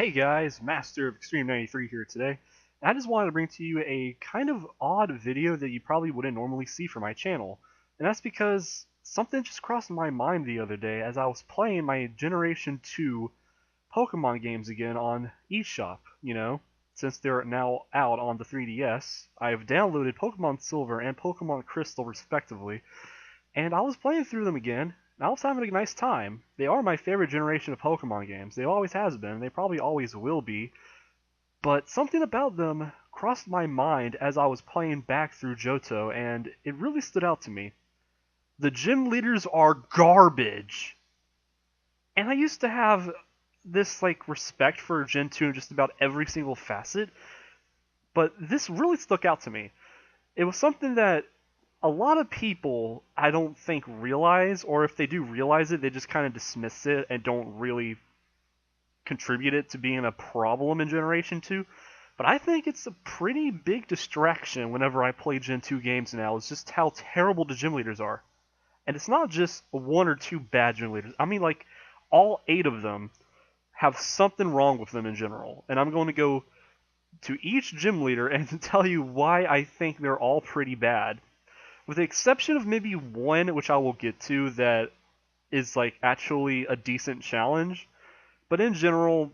Hey guys, Master of Extreme 93 here today. I just wanted to bring to you a kind of odd video that you probably wouldn't normally see from my channel. And that's because something just crossed my mind the other day as I was playing my Generation 2 Pokemon games again on eShop, since they're now out on the 3DS. I've downloaded Pokemon Silver and Pokemon Crystal respectively, and I was playing through them again. I was having a nice time. They are my favorite generation of Pokemon games. They always has been. They probably always will be. But something about them crossed my mind as I was playing back through Johto, and it really stood out to me. The gym leaders are garbage. And I used to have this respect for Gen 2 in just about every single facet, but this really stuck out to me. It was something that a lot of people, I don't think, realize, or if they do realize it, they just kind of dismiss it and don't really contribute it to being a problem in Generation 2. But I think it's a pretty big distraction whenever I play Gen 2 games now, is just how terrible the gym leaders are. And it's not just one or two bad gym leaders. I mean, all 8 of them have something wrong with them in general. And I'm going to go to each gym leader and tell you why I think they're all pretty bad. With the exception of maybe one, which I will get to, that is actually a decent challenge. But in general,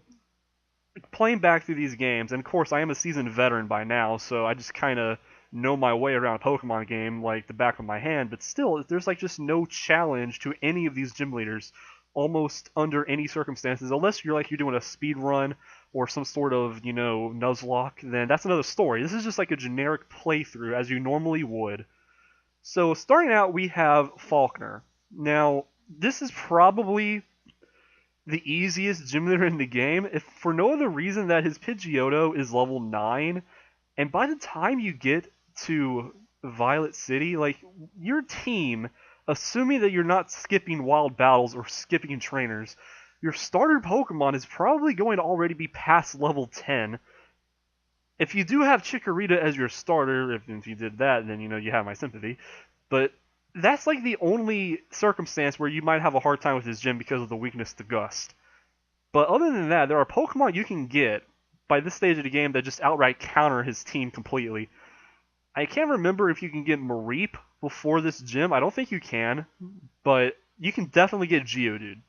playing back through these games, and of course I am a seasoned veteran by now, so I just kind of know my way around a Pokemon game like the back of my hand, but still, there's just no challenge to any of these gym leaders almost under any circumstances, unless you're doing a speed run or some sort of, Nuzlocke, then that's another story. This is just a generic playthrough as you normally would. So starting out, we have Faulkner. Now, this is probably the easiest gym leader in the game, if for no other reason that his Pidgeotto is level 9, and by the time you get to Violet City, your team, assuming that you're not skipping wild battles or skipping trainers, your starter Pokemon is probably going to already be past level 10. If you do have Chikorita as your starter, if you did that, then you have my sympathy. But that's the only circumstance where you might have a hard time with his gym because of the weakness to Gust. But other than that, there are Pokemon you can get by this stage of the game that just outright counter his team completely. I can't remember if you can get Mareep before this gym. I don't think you can, but you can definitely get Geodude.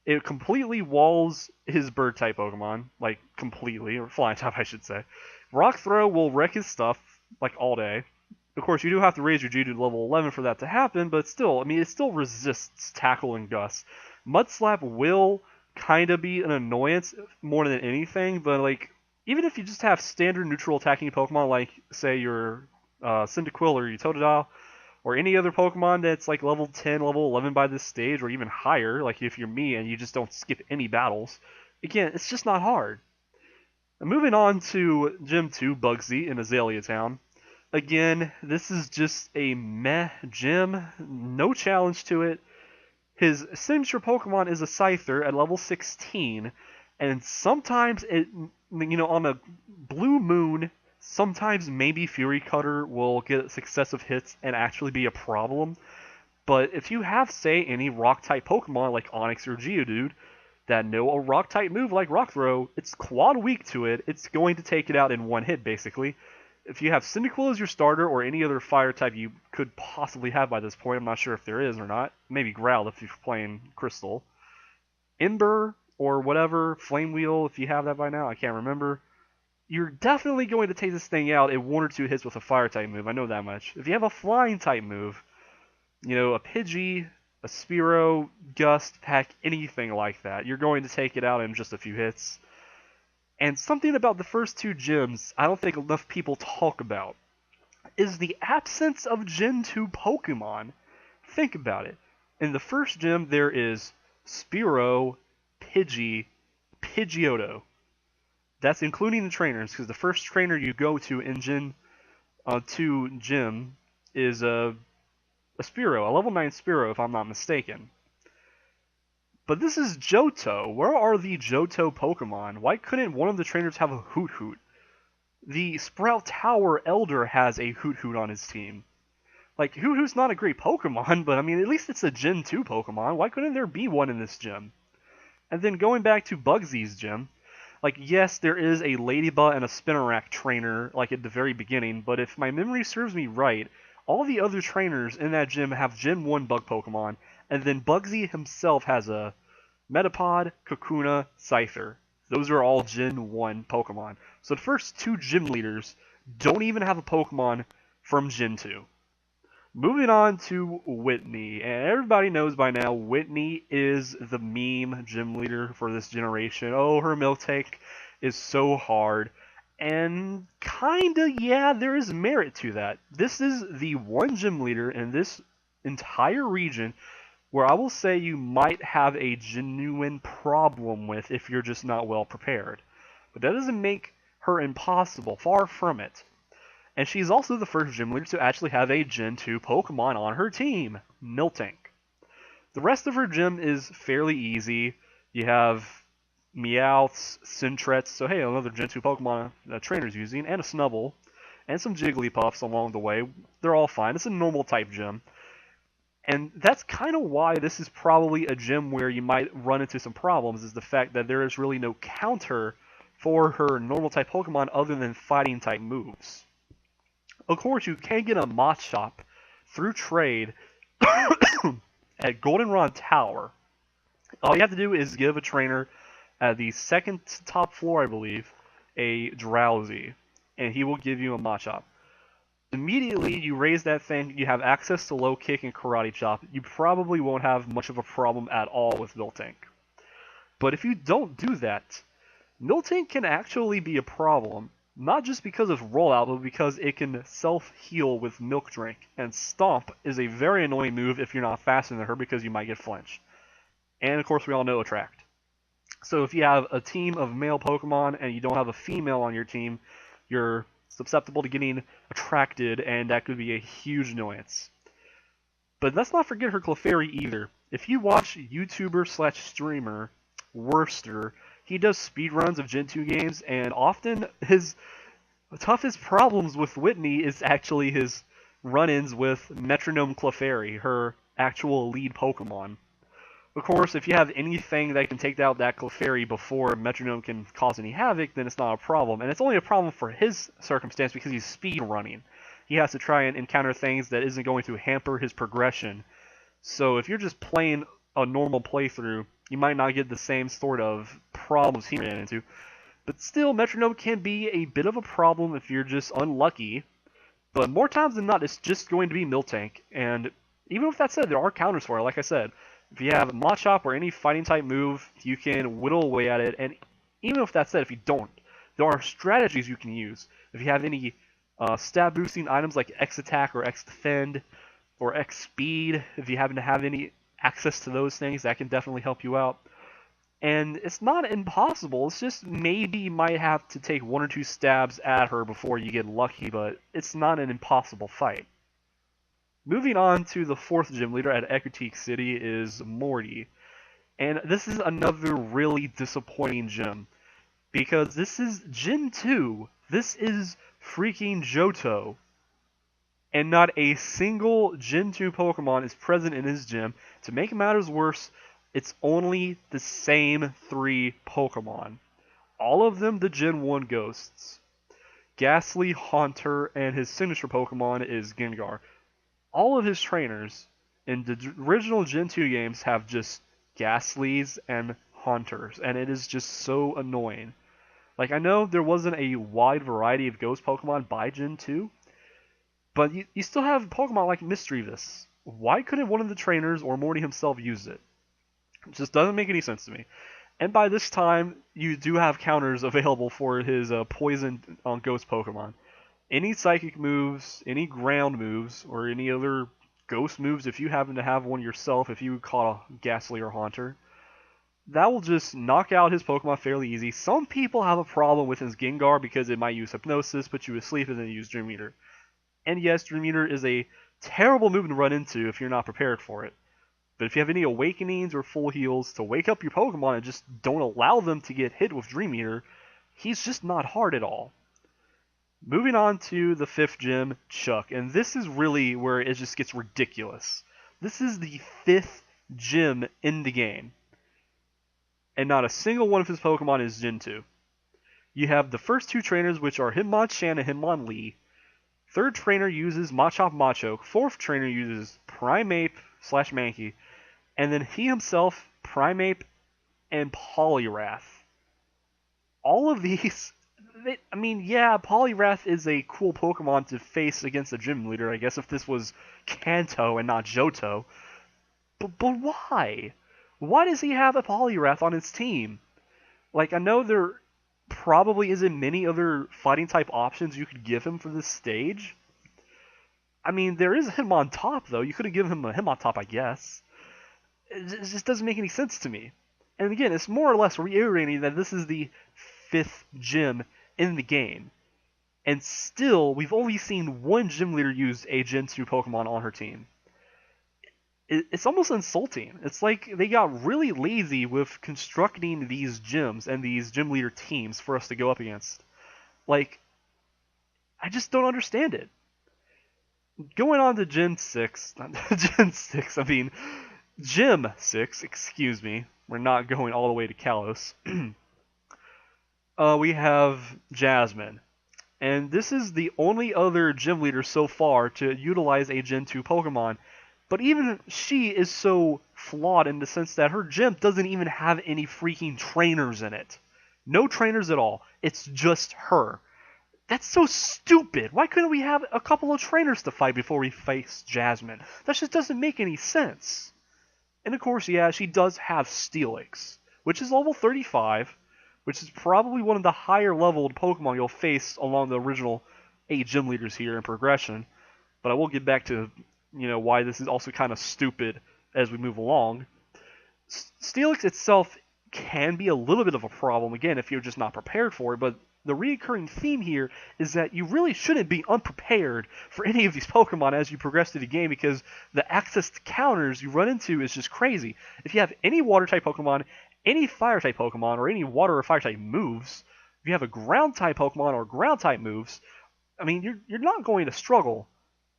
It completely walls his bird-type Pokemon, completely, or flying-type, I should say. Rock Throw will wreck his stuff, all day. Of course, you do have to raise your Geodude to level 11 for that to happen, but still, it still resists Tackle and Gust. Mud Slap will kind of be an annoyance more than anything, but, even if you just have standard neutral attacking Pokemon, say, your Cyndaquil or your Totodile, or any other Pokemon that's level 10, level 11 by this stage, or even higher, if you're me and you just don't skip any battles, again, it's just not hard. Moving on to Gym 2, Bugsy in Azalea Town. Again, this is just a meh gym, no challenge to it. His signature Pokemon is a Scyther at level 16, and sometimes on a blue moon, sometimes maybe Fury Cutter will get successive hits and actually be a problem. But if you have, say, any Rock-type Pokemon like Onix or Geodude that know a Rock-type move like Rock Throw, it's quad weak to it, it's going to take it out in one hit, basically. If you have Cyndaquil as your starter, or any other Fire-type you could possibly have by this point, I'm not sure if there is or not, maybe Growl if you're playing Crystal, Ember, or whatever, Flame Wheel if you have that by now, I can't remember, you're definitely going to take this thing out in 1 or 2 hits with a Fire-type move, I know that much. If you have a Flying-type move, a Pidgey, a Spearow, Gust, Peck, anything like that, you're going to take it out in just a few hits. And something about the first 2 gyms I don't think enough people talk about is the absence of Gen 2 Pokemon. Think about it. In the first gym, there is Spearow, Pidgey, Pidgeotto. That's including the trainers, because the first trainer you go to in Gen 2 gym is a Spearow, a level 9 Spearow if I'm not mistaken. But this is Johto. Where are the Johto Pokemon? Why couldn't one of the trainers have a Hoot Hoot? The Sprout Tower Elder has a Hoot Hoot on his team. Hoot Hoot's not a great Pokemon, but at least it's a Gen 2 Pokemon. Why couldn't there be one in this gym? And then going back to Bugsy's gym, Like, yes, there is a Ladybug and a Spinarak trainer, like at the very beginning, but if my memory serves me right, all the other trainers in that gym have Gen 1 bug Pokemon, and then Bugsy himself has a Metapod, Kakuna, Scyther. Those are all Gen 1 Pokemon. So the first two gym leaders don't even have a Pokemon from Gen 2. Moving on to Whitney, and everybody knows by now Whitney is the meme gym leader for this generation. Oh, her milk tank is so hard, and kinda, yeah, there is merit to that. This is the one gym leader in this entire region where I will say you might have a genuine problem with if you're just not well prepared. But that doesn't make her impossible, far from it. And she's also the first gym leader to actually have a Gen 2 Pokemon on her team, Miltank. The rest of her gym is fairly easy. You have Meowths, Sintrets, so hey, another Gen 2 Pokemon trainer's using, and a Snubbull, and some Jigglypuffs along the way. They're all fine. It's a normal type gym. And that's kind of why this is probably a gym where you might run into some problems, is the fact that there is really no counter for her normal type Pokemon other than fighting type moves. Of course, you can get a Machop through trade at Goldenrod Tower. All you have to do is give a trainer at the second top floor, I believe, a Drowsy, and he will give you a Machop. Immediately, you raise that thing, you have access to Low Kick and Karate Chop. You probably won't have much of a problem at all with Miltank. But if you don't do that, Miltank can actually be a problem. Not just because of rollout, but because it can self-heal with Milk Drink, and Stomp is a very annoying move if you're not faster than her because you might get flinched. And of course we all know Attract. So if you have a team of male Pokemon and you don't have a female on your team, you're susceptible to getting attracted, and that could be a huge annoyance. But let's not forget her Clefairy either. If you watch YouTuber/streamer Worster, he does speedruns of Gen 2 games, and often his toughest problems with Whitney is actually his run-ins with Metronome Clefairy, her actual lead Pokemon. Of course, if you have anything that can take out that Clefairy before Metronome can cause any havoc, then it's not a problem. And it's only a problem for his circumstance because he's speedrunning. He has to try and encounter things that isn't going to hamper his progression. So if you're just playing a normal playthrough, you might not get the same sort of problems he ran into. But still, Metronome can be a bit of a problem if you're just unlucky. But more times than not, it's just going to be Miltank. And even with that said, there are counters for it, like I said. If you have Machop or any fighting type move, you can whittle away at it. And even with that said, if you don't, there are strategies you can use. If you have any stat boosting items like X Attack or X Defend or X Speed, if you happen to have any access to those things, that can definitely help you out. And it's not impossible, it's just maybe you might have to take one or two stabs at her before you get lucky, but it's not an impossible fight. Moving on to the fourth gym leader at Ecruteak City is Morty. And this is another really disappointing gym, because this is Gen 2. This is freaking Johto. And not a single Gen 2 Pokemon is present in his gym. To make matters worse, it's only the same 3 Pokemon. All of them the Gen 1 Ghosts. Ghastly, Haunter, and his signature Pokemon is Gengar. All of his trainers in the original Gen 2 games have just Ghastlys and Haunters, and it is just so annoying. Like, I know there wasn't a wide variety of Ghost Pokemon by Gen 2, but you still have Pokemon like Misdreavus. Why couldn't one of the trainers or Morty himself use it? It just doesn't make any sense to me. And by this time, you do have counters available for his Poison Ghost Pokemon. Any Psychic moves, any Ground moves, or any other Ghost moves, if you happen to have one yourself, if you caught a Ghastly or Haunter, that will just knock out his Pokemon fairly easy. Some people have a problem with his Gengar because it might use Hypnosis, put you asleep, and then use Dream Eater. And yes, Dream Eater is a terrible move to run into if you're not prepared for it. But if you have any Awakenings or Full Heals to wake up your Pokemon and just don't allow them to get hit with Dream Eater, he's just not hard at all. Moving on to the 5th gym, Chuck, and this is really where it just gets ridiculous. This is the 5th gym in the game, and not a single one of his Pokemon is Gen 2. You have the first two trainers, which are Hitmonchan and Hitmonlee. Third trainer uses Machop Machoke. Fourth trainer uses Primeape / Mankey. And then he himself, Primeape, and Poliwrath. All of these, I mean, yeah, Poliwrath is a cool Pokemon to face against a gym leader, I guess, if this was Kanto and not Johto. But why? Why does he have a Poliwrath on his team? Like, I know there probably isn't many other fighting type options you could give him for this stage. I mean, there is a Hitmontop, though. You could have given him a Hitmontop, I guess. It just doesn't make any sense to me. And again, it's more or less reiterating that this is the 5th gym in the game. And still, we've only seen one gym leader use a Gen 2 Pokemon on her team. It's almost insulting. It's like they got really lazy with constructing these gyms and these gym leader teams for us to go up against. Like, I just don't understand it. Going on to Gen 6, Gen 6, I mean, Gym 6, excuse me. We're not going all the way to Kalos. We have Jasmine. And this is the only other gym leader so far to utilize a Gen 2 Pokemon. But even she is so flawed in the sense that her gym doesn't even have any freaking trainers in it. No trainers at all. It's just her. That's so stupid. Why couldn't we have a couple of trainers to fight before we face Jasmine? That just doesn't make any sense. And of course, yeah, she does have Steelix, which is level 35, which is probably one of the higher leveled Pokemon you'll face along the original 8 gym leaders here in progression. But I will get back to, why this is also kind of stupid as we move along. Steelix itself can be a little bit of a problem, again, if you're just not prepared for it, but the recurring theme here is that you really shouldn't be unprepared for any of these Pokemon as you progress through the game, because the access to counters you run into is just crazy. If you have any Water-type Pokemon, any Fire-type Pokemon, or any Water or Fire-type moves, if you have a Ground-type Pokemon or Ground-type moves, I mean, you're not going to struggle.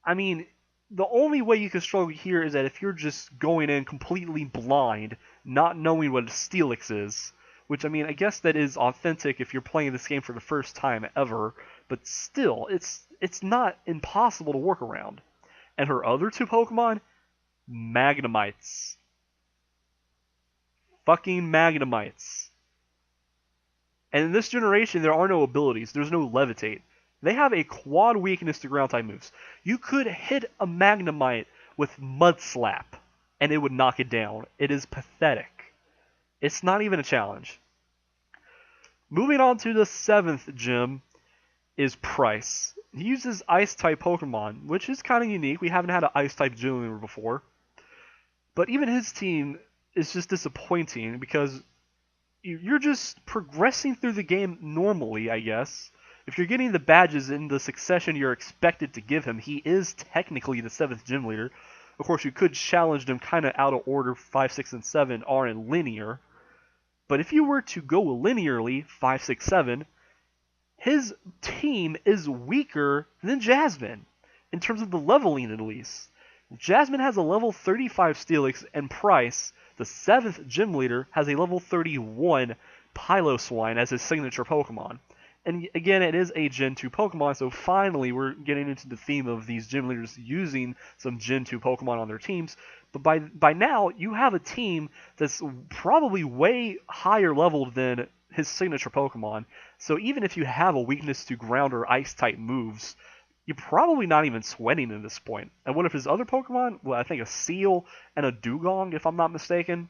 I mean, the only way you can struggle here is that if you're just going in completely blind, not knowing what a Steelix is. Which, I mean, I guess that is authentic if you're playing this game for the first time ever, but still, it's not impossible to work around. And her other 2 Pokemon, Magnemites. Fucking Magnemites. And in this generation, there are no abilities. There's no Levitate. They have a quad weakness to ground-type moves. You could hit a Magnemite with Mud Slap, and it would knock it down. It is pathetic. It's not even a challenge. Moving on to the 7th gym is Price. He uses Ice-type Pokemon, which is kind of unique. We haven't had an Ice-type gym leader before. But even his team is just disappointing because you're just progressing through the game normally, I guess. If you're getting the badges in the succession you're expected to give him, he is technically the 7th gym leader. Of course, you could challenge them kind of out of order. 5, 6, and 7 are in linear. But if you were to go linearly, 5, 6, 7, his team is weaker than Jasmine, in terms of the leveling at least. Jasmine has a level 35 Steelix, and Price, the 7th gym leader, has a level 31 Piloswine as his signature Pokemon. And again, it is a Gen 2 Pokemon, so finally we're getting into the theme of these gym leaders using some Gen 2 Pokemon on their teams. But by now, you have a team that's probably way higher leveled than his signature Pokemon. So even if you have a weakness to ground or ice-type moves, you're probably not even sweating at this point. And one of his other Pokemon, well, I think a Seal and a Dugong, if I'm not mistaken.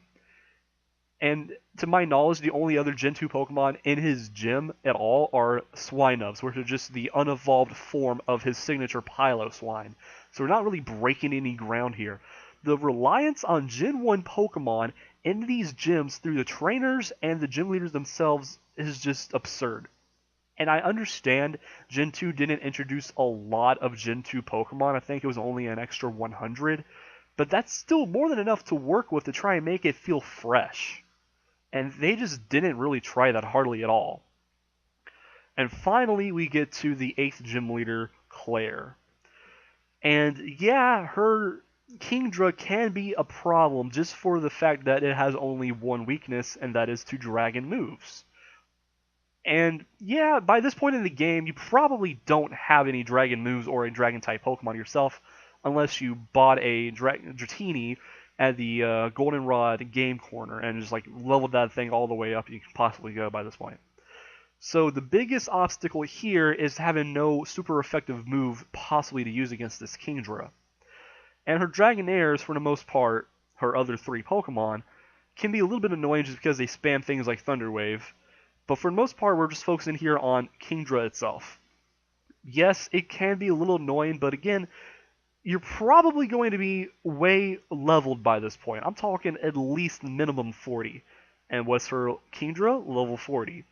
And to my knowledge, the only other Gen 2 Pokemon in his gym at all are Swinubs, which are just the unevolved form of his signature Piloswine. So we're not really breaking any ground here. The reliance on Gen 1 Pokemon in these gyms through the trainers and the gym leaders themselves is just absurd. And I understand Gen 2 didn't introduce a lot of Gen 2 Pokemon. I think it was only an extra 100. But that's still more than enough to work with to try and make it feel fresh. And they just didn't really try that hardly at all. And finally, we get to the 8th gym leader, Claire. And yeah, her Kingdra can be a problem just for the fact that it has only one weakness, and that is to dragon moves. And yeah, by this point in the game, you probably don't have any dragon moves or a dragon type Pokemon yourself, unless you bought a Dratini at the Goldenrod game corner and just like leveled that thing all the way up you can possibly go by this point. So the biggest obstacle here is having no super effective move possibly to use against this Kingdra. And her Dragonairs, for the most part, her other three Pokemon, can be a little bit annoying just because they spam things like Thunder Wave. But for the most part, we're just focusing here on Kingdra itself. Yes, it can be a little annoying, but again, you're probably going to be way leveled by this point. I'm talking at least minimum 40. And what's her Kingdra? Level 40.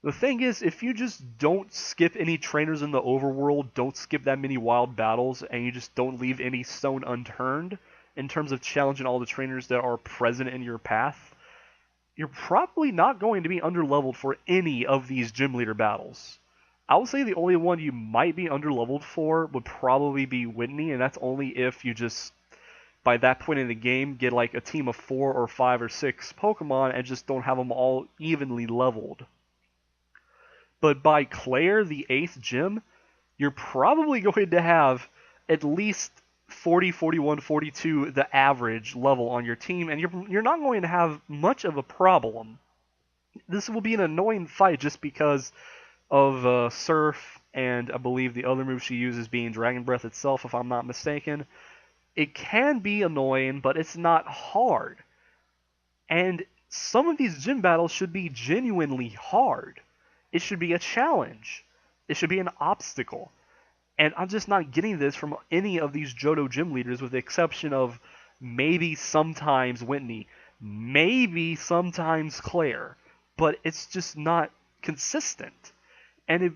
The thing is, if you just don't skip any trainers in the overworld, don't skip that many wild battles, and you just don't leave any stone unturned in terms of challenging all the trainers that are present in your path, you're probably not going to be underleveled for any of these gym leader battles. I would say the only one you might be underleveled for would probably be Whitney, and that's only if you just, by that point in the game, get like a team of 4 or 5 or 6 Pokemon and just don't have them all evenly leveled. But by Claire, the 8th gym, you're probably going to have at least 40, 41, 42, the average level on your team, and you're not going to have much of a problem. This will be an annoying fight just because of Surf, and I believe the other move she uses being Dragon Breath itself, if I'm not mistaken. It can be annoying, but it's not hard. And some of these gym battles should be genuinely hard. It should be a challenge. It should be an obstacle. And I'm just not getting this from any of these Johto gym leaders with the exception of maybe sometimes Whitney, maybe sometimes Claire, but it's just not consistent. And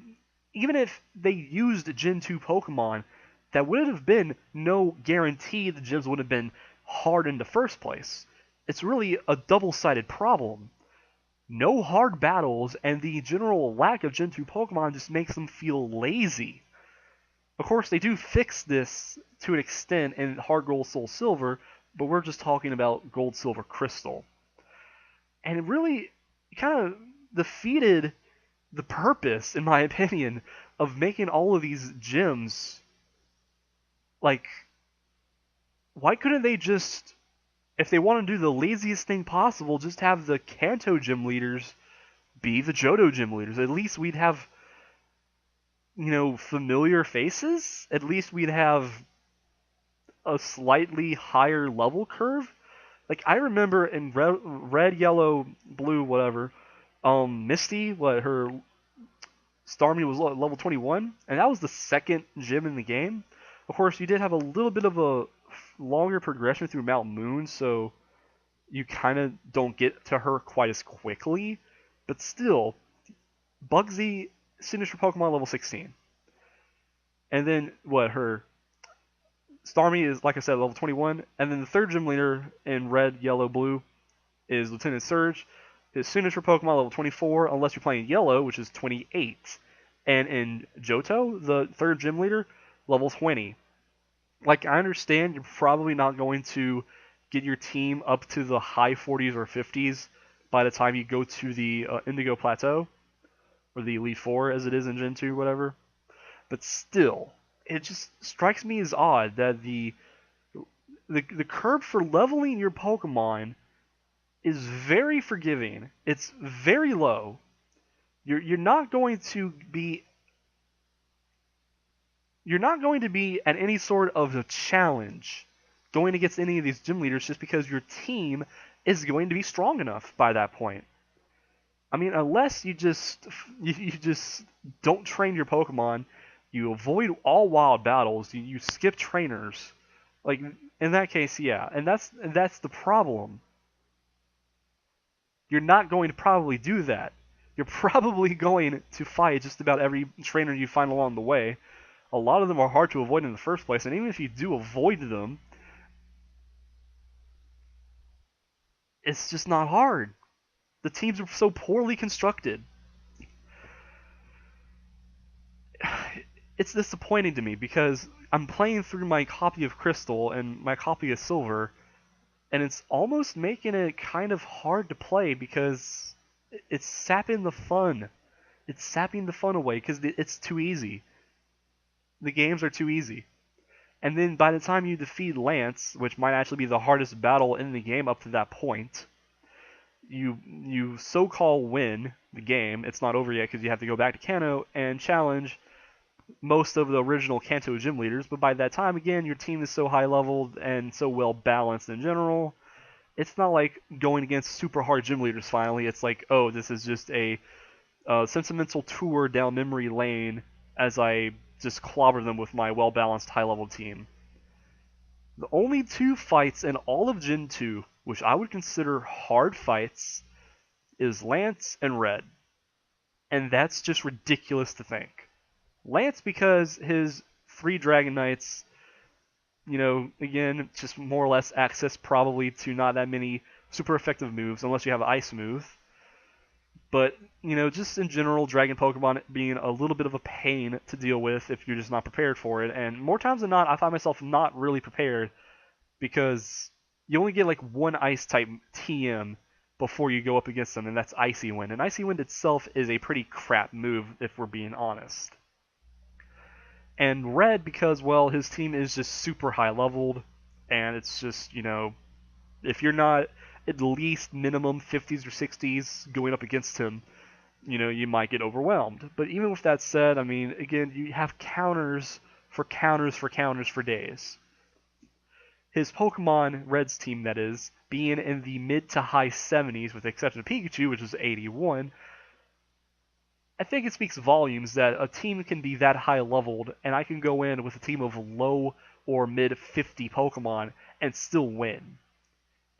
even if they used Gen 2 Pokemon, that would have been no guarantee the gyms would have been hard in the first place. It's really a double-sided problem. No hard battles, and the general lack of Gen 2 Pokemon just makes them feel lazy. Of course, they do fix this to an extent in Hard Gold, Soul Silver, but we're just talking about Gold, Silver, Crystal. And it really kind of defeated the purpose, in my opinion, of making all of these gyms. Like, why couldn't they just, if they want to do the laziest thing possible, just have the Kanto gym leaders be the Johto gym leaders? At least we'd have, familiar faces. At least we'd have a slightly higher level curve. Like, I remember in red, yellow, blue, whatever, Misty, her Starmie was level 21, and that was the second gym in the game. Of course, you did have a little bit of a longer progression through Mount Moon, so you kind of don't get to her quite as quickly. But still, Bugsy, signature Pokemon, level 16. And then, her Starmie is, like I said, level 21. And then the third gym leader in red, yellow, blue is Lieutenant Surge. His signature Pokemon, level 24, unless you're playing yellow, which is 28. And in Johto, the third gym leader, level 20. Like, I understand you're probably not going to get your team up to the high 40s or 50s by the time you go to the Indigo Plateau, or the Elite Four as it is in Gen 2, whatever. But still, it just strikes me as odd that the curve for leveling your Pokemon is very forgiving. It's very low. You're not going to be at any sort of a challenge going against any of these gym leaders just because your team is going to be strong enough by that point. I mean, unless you just don't train your Pokemon, you avoid all wild battles, you skip trainers. Like, in that case, yeah, and that's the problem. You're not going to probably do that. You're probably going to fight just about every trainer you find along the way. A lot of them are hard to avoid in the first place, and even if you do avoid them, it's just not hard. The teams are so poorly constructed. It's disappointing to me because I'm playing through my copy of Crystal and my copy of Silver, and it's almost making it kind of hard to play because it's sapping the fun It's sapping the fun away because it's too easy. The games are too easy. And then by the time you defeat Lance, which might actually be the hardest battle in the game up to that point, you so-called win the game. It's not over yet because you have to go back to Kanto and challenge most of the original Kanto gym leaders. But by that time, again, your team is so high leveled and so well balanced in general. It's not like going against super hard gym leaders finally. It's like, oh, this is just a sentimental tour down memory lane as I just clobber them with my well-balanced high-level team. The only two fights in all of Gen 2, which I would consider hard fights, is Lance and Red. And that's just ridiculous to think. Lance because his 3 Dragon Knights, again, just more or less access probably to not that many super effective moves unless you have Ice move. But, just in general, Dragon Pokemon being a little bit of a pain to deal with if you're just not prepared for it. And more times than not, I find myself not really prepared because you only get like one Ice-type TM before you go up against them, and that's Icy Wind. And Icy Wind itself is a pretty crap move, if we're being honest. And Red because, well, his team is just super high-leveled, and it's just, if you're not at least minimum 50s or 60s going up against him, you might get overwhelmed. But even with that said, I mean, again, you have counters for counters for counters for days. His Pokemon, Red's team that is, being in the mid to high 70s with the exception of Pikachu, which is 81, I think it speaks volumes that a team can be that high leveled, and I can go in with a team of low or mid 50 Pokemon and still win.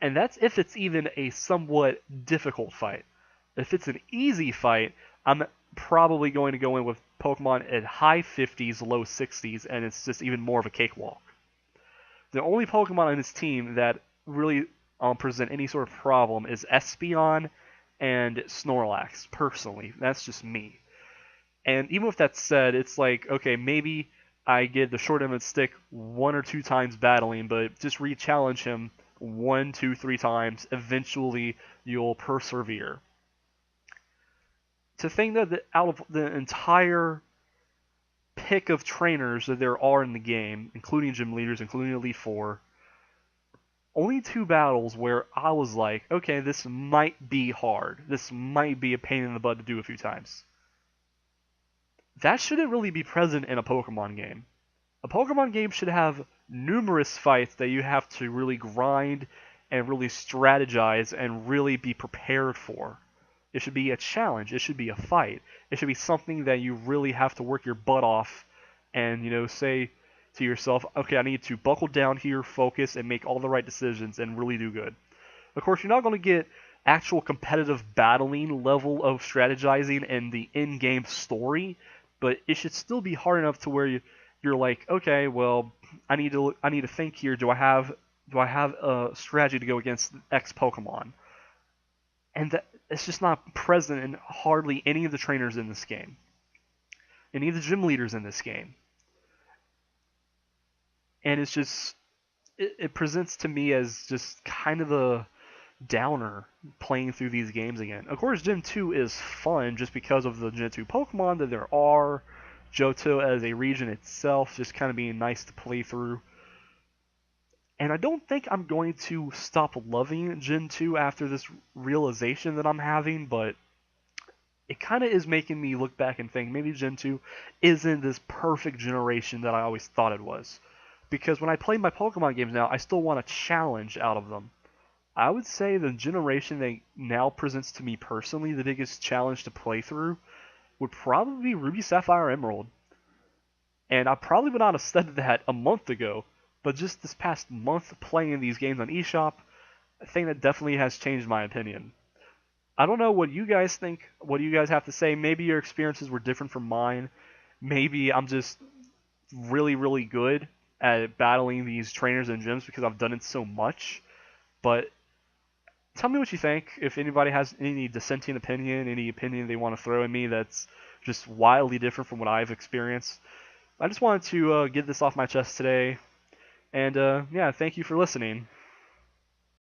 And that's if it's even a somewhat difficult fight. If it's an easy fight, I'm probably going to go in with Pokemon at high 50s, low 60s, and it's just even more of a cakewalk. The only Pokemon on his team that really present any sort of problem is Espeon and Snorlax, personally. That's just me. And even with that said, it's like, okay, maybe I get the short end of the stick 1 or 2 times battling, but just re-challenge him 1, 2, 3 times. Eventually, you'll persevere. To think that out of the entire pick of trainers that there are in the game, including gym leaders, including Elite Four, only 2 battles where I was like, okay, this might be hard. This might be a pain in the butt to do a few times. That shouldn't really be present in a Pokemon game. A Pokemon game should have numerous fights that you have to really grind and really strategize and really be prepared for. It should be a challenge. It should be a fight. It should be something that you really have to work your butt off and, say to yourself, okay, I need to buckle down here, focus, and make all the right decisions and really do good. Of course, you're not going to get actual competitive battling level of strategizing in the in-game story, but it should still be hard enough to where you're like, okay, well, I need to think here. Do I have a strategy to go against X Pokemon? And it's just not present in hardly any of the trainers in this game, any of the gym leaders in this game. And it's just, it presents to me as just kind of a downer playing through these games again. Of course, Gen 2 is fun just because of the Gen 2 Pokemon that there are. Johto as a region itself just kind of being nice to play through. And I don't think I'm going to stop loving Gen 2 after this realization that I'm having, but it kind of is making me look back and think maybe Gen 2 isn't this perfect generation that I always thought it was. Because when I play my Pokemon games now, I still want a challenge out of them. I would say the generation that now presents to me personally the biggest challenge to play through would probably be Ruby, Sapphire, Emerald. And I probably would not have said that a month ago, but just this past month playing these games on eShop, I think that definitely has changed my opinion. I don't know what you guys think, what do you guys have to say. Maybe your experiences were different from mine. Maybe I'm just really, really good at battling these trainers and gyms because I've done it so much. But tell me what you think. If anybody has any dissenting opinion, any opinion they want to throw at me that's just wildly different from what I've experienced. I just wanted to get this off my chest today. And yeah, thank you for listening.